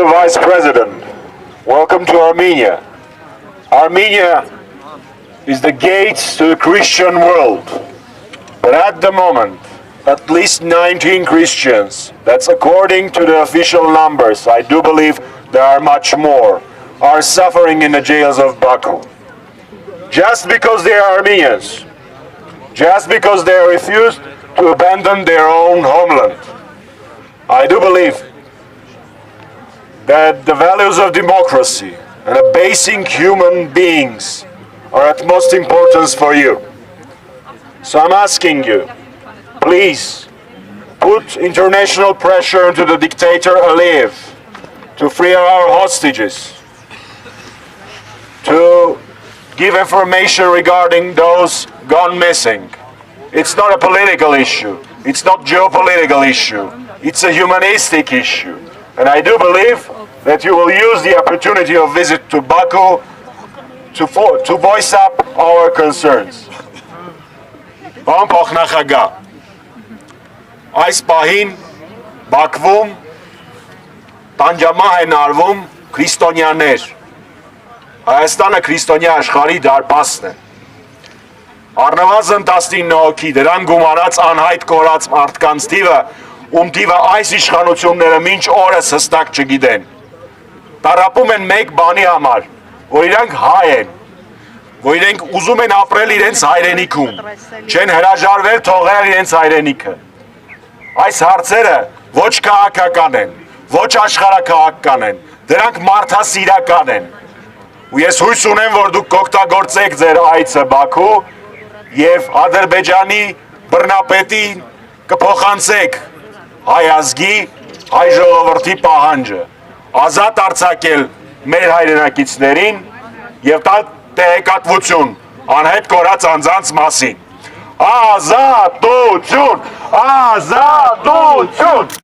Mr. Vice President, welcome to Armenia. Armenia is the gates to the Christian world. But at the moment, at least 19 Christians, that's according to the official numbers, I do believe there are much more, are suffering in the jails of Baku. Just because they are Armenians, just because they refused to abandon their own homeland. I do believe that the values of democracy and abasing human beings are at most importance for you. So I'm asking you, please put international pressure into the dictator Aliyev to free our hostages, to give information regarding those gone missing. It's not a political issue. It's not a geopolitical issue. It's a humanistic issue. And I do believe that you will use the opportunity of visit to Baku to voice up our concerns. Պարոն փոխնախագահ, այս պահին Բաքվում տանջամահ են արվում քրիստոնյաներ։ Հայաստանը քրիստոնյա աշխարհի դարպասն է։ Առնվազն 19 հոգի դրան գումարած անհայտ կորած մարդկանց թիվը, ում թիվը այս իշխանությունները մինչ օրս հստակ չգիտեն։ Տառապում են մեկ բանի համար, որ իրանք հայ են, որ իրենք ուզում են ապրել իրենց հայրենիքում, չեն հրաժարվել թողել իրենց հայրենիքը։ Այս հարցերը ոչ քաղաքական են, ոչ աշխարհաքաղաքական են, դրանք մարդասիրական են։ Ու ես հույս ունեմ, որ դուք կօգտագործեք ձեր այցը Բաքու եւ Ադրբեջանի բռնապետին կփոխանցեք հայ ազգի, հայ ժողովրդի պահանջը, ազատ արձակել մեր հայրենակիցներին եւ տալ տեղեկատվություն անհետ կորած անձանց մասին։ Ազատություն! Ազատություն!